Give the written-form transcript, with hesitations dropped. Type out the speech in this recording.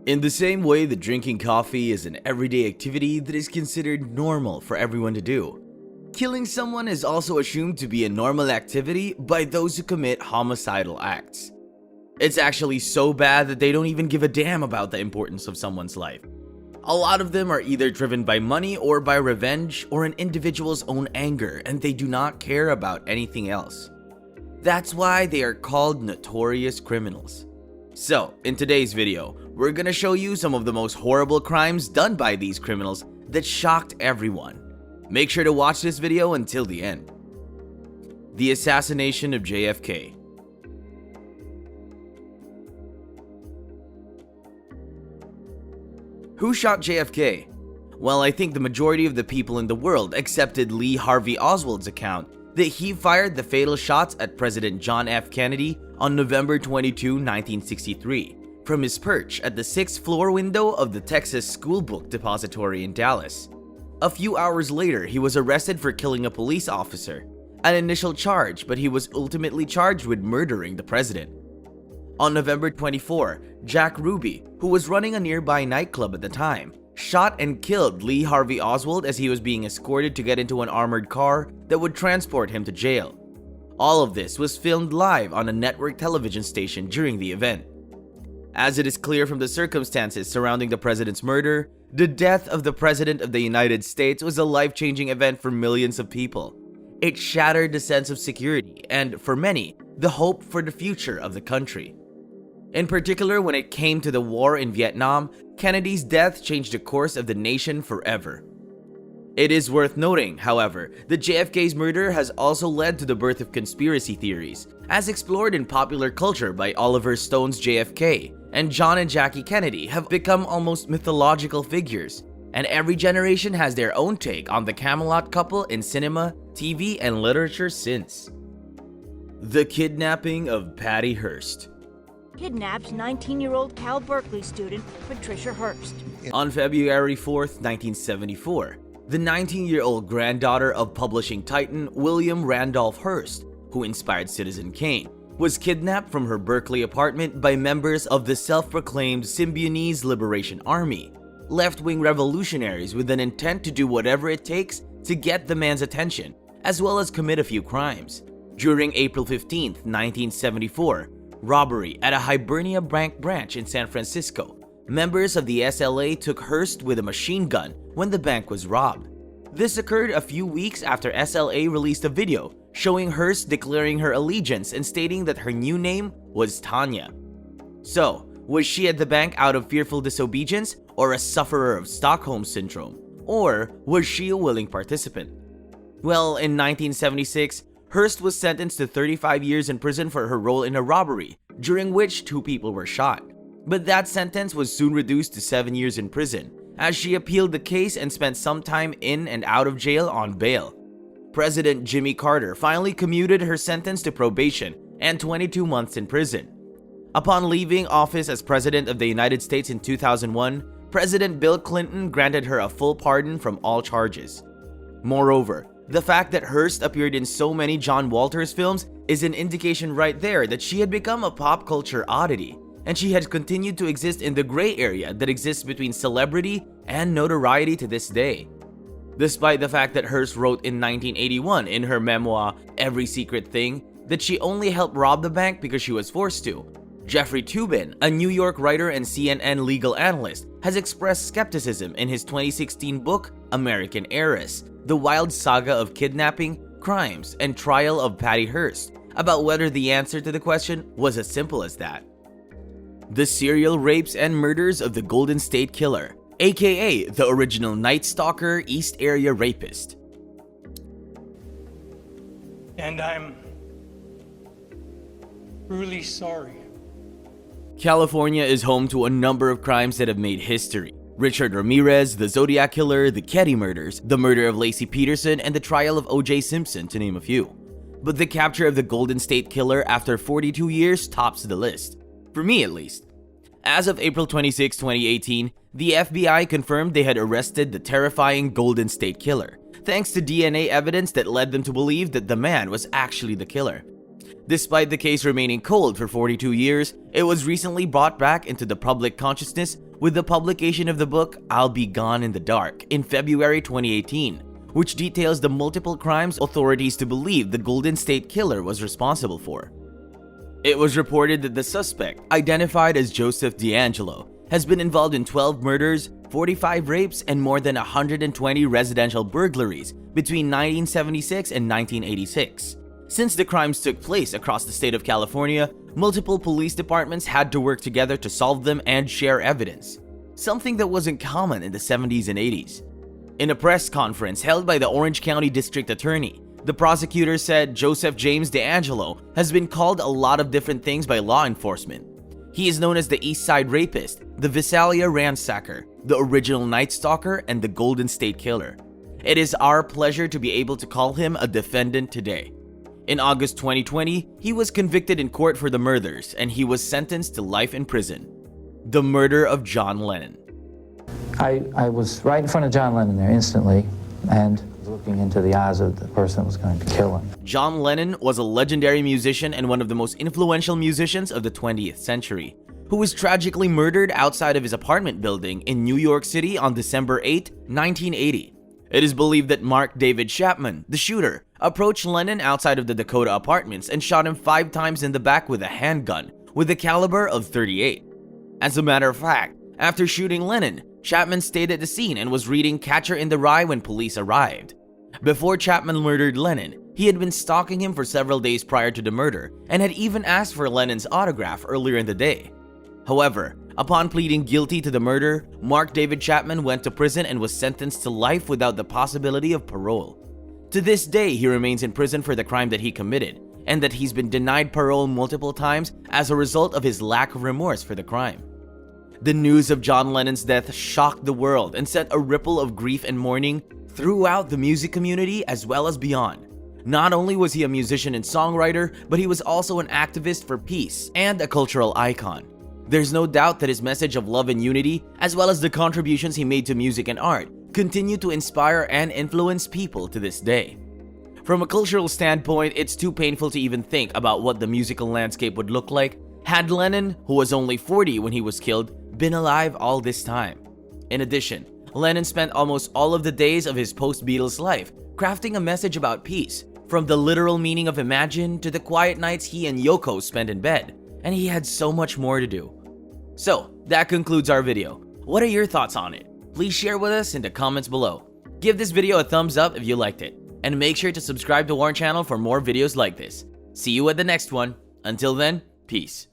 In the same way that drinking coffee is an everyday activity that is considered normal for everyone to do, killing someone is also assumed to be a normal activity by those who commit homicidal acts. It's actually so bad that they don't even give a damn about the importance of someone's life. A lot of them are either driven by money or by revenge or an individual's own anger, and they do not care about anything else. That's why they are called notorious criminals. So, in today's video, we're gonna show you some of the most horrible crimes done by these criminals that shocked everyone. Make sure to watch this video until the end. The assassination of JFK. Who shot JFK? Well, I think the majority of the people in the world accepted Lee Harvey Oswald's account that he fired the fatal shots at President John F. Kennedy on November 22, 1963, from his perch at the 6th floor window of the Texas School Book Depository in Dallas. A few hours later, he was arrested for killing a police officer, an initial charge, but he was ultimately charged with murdering the president. On November 24, Jack Ruby, who was running a nearby nightclub at the time, shot and killed Lee Harvey Oswald as he was being escorted to get into an armored car that would transport him to jail. All of this was filmed live on a network television station during the event. As it is clear from the circumstances surrounding the president's murder, the death of the President of the United States was a life-changing event for millions of people. It shattered the sense of security and, for many, the hope for the future of the country. In particular, when it came to the war in Vietnam, Kennedy's death changed the course of the nation forever. It is worth noting, however, that JFK's murder has also led to the birth of conspiracy theories, as explored in popular culture by Oliver Stone's JFK, and John and Jackie Kennedy have become almost mythological figures, and every generation has their own take on the Camelot couple in cinema, TV, and literature since. The kidnapping of Patty Hearst. Kidnaps 19-year-old Cal Berkeley student Patricia Hearst. On February 4th, 1974, the 19-year-old granddaughter of publishing titan William Randolph Hearst, who inspired Citizen Kane, was kidnapped from her Berkeley apartment by members of the self-proclaimed Symbionese Liberation Army, left-wing revolutionaries with an intent to do whatever it takes to get the man's attention, as well as commit a few crimes. During April 15, 1974, robbery at a Hibernia Bank branch in San Francisco, members of the SLA took Hearst with a machine gun when the bank was robbed. This occurred a few weeks after SLA released a video showing Hearst declaring her allegiance and stating that her new name was Tanya. So, was she at the bank out of fearful disobedience or a sufferer of Stockholm Syndrome? Or was she a willing participant? Well, in 1976, Hearst was sentenced to 35 years in prison for her role in a robbery, during which 2 people were shot. But that sentence was soon reduced to 7 years in prison, as she appealed the case and spent some time in and out of jail on bail. President Jimmy Carter finally commuted her sentence to probation and 22 months in prison. Upon leaving office as President of the United States in 2001, President Bill Clinton granted her a full pardon from all charges. Moreover, the fact that Hearst appeared in so many John Walters films is an indication right there that she had become a pop culture oddity, and she had continued to exist in the gray area that exists between celebrity and notoriety to this day. Despite the fact that Hearst wrote in 1981 in her memoir, Every Secret Thing, that she only helped rob the bank because she was forced to, Jeffrey Toobin, a New York writer and CNN legal analyst, has expressed skepticism in his 2016 book, American Heiress, The Wild Saga of Kidnapping, Crimes, and Trial of Patty Hearst, about whether the answer to the question was as simple as that. The serial rapes and murders of the Golden State Killer, aka the original Night Stalker East Area Rapist. And I'm really sorry. California is home to a number of crimes that have made history. Richard Ramirez, the Zodiac Killer, the Ketty murders, the murder of Lacey Peterson, and the trial of O.J. Simpson, to name a few. But the capture of the Golden State Killer after 42 years tops the list. For me at least. As of April 26, 2018, the FBI confirmed they had arrested the terrifying Golden State Killer, thanks to DNA evidence that led them to believe that the man was actually the killer. Despite the case remaining cold for 42 years, it was recently brought back into the public consciousness with the publication of the book I'll Be Gone in the Dark in February 2018, which details the multiple crimes authorities to believe the Golden State Killer was responsible for. It was reported that the suspect, identified as Joseph DeAngelo, has been involved in 12 murders, 45 rapes, and more than 120 residential burglaries between 1976 and 1986. Since the crimes took place across the state of California, multiple police departments had to work together to solve them and share evidence, something that wasn't common in the 70s and 80s. In a press conference held by the Orange County District Attorney, the prosecutor said Joseph James DeAngelo has been called a lot of different things by law enforcement. He is known as the Eastside Rapist, the Visalia Ransacker, the original Night Stalker, and the Golden State Killer. It is our pleasure to be able to call him a defendant today. In August 2020, he was convicted in court for the murders, and he was sentenced to life in prison. The murder of John Lennon. I was right in front of John Lennon there instantly, and looking into the eyes of the person that was going to kill him. John Lennon was a legendary musician and one of the most influential musicians of the 20th century, who was tragically murdered outside of his apartment building in New York City on December 8, 1980. It is believed that Mark David Chapman, the shooter, approached Lennon outside of the Dakota Apartments and shot him 5 times in the back with a handgun with a caliber of .38. As a matter of fact, after shooting Lennon, Chapman stayed at the scene and was reading Catcher in the Rye when police arrived. Before Chapman murdered Lennon, he had been stalking him for several days prior to the murder and had even asked for Lennon's autograph earlier in the day. However, upon pleading guilty to the murder, Mark David Chapman went to prison and was sentenced to life without the possibility of parole. To this day, he remains in prison for the crime that he committed, and that he's been denied parole multiple times as a result of his lack of remorse for the crime. The news of John Lennon's death shocked the world and sent a ripple of grief and mourning throughout the music community as well as beyond. Not only was he a musician and songwriter, but he was also an activist for peace and a cultural icon. There's no doubt that his message of love and unity, as well as the contributions he made to music and art, continue to inspire and influence people to this day. From a cultural standpoint, it's too painful to even think about what the musical landscape would look like had Lennon, who was only 40 when he was killed, been alive all this time. In addition, Lennon spent almost all of the days of his post-Beatles life crafting a message about peace, from the literal meaning of imagine to the quiet nights he and Yoko spent in bed, and he had so much more to do. So, that concludes our video. What are your thoughts on it? Please share with us in the comments below. Give this video a thumbs up if you liked it, and make sure to subscribe to our channel for more videos like this. See you at the next one. Until then, peace.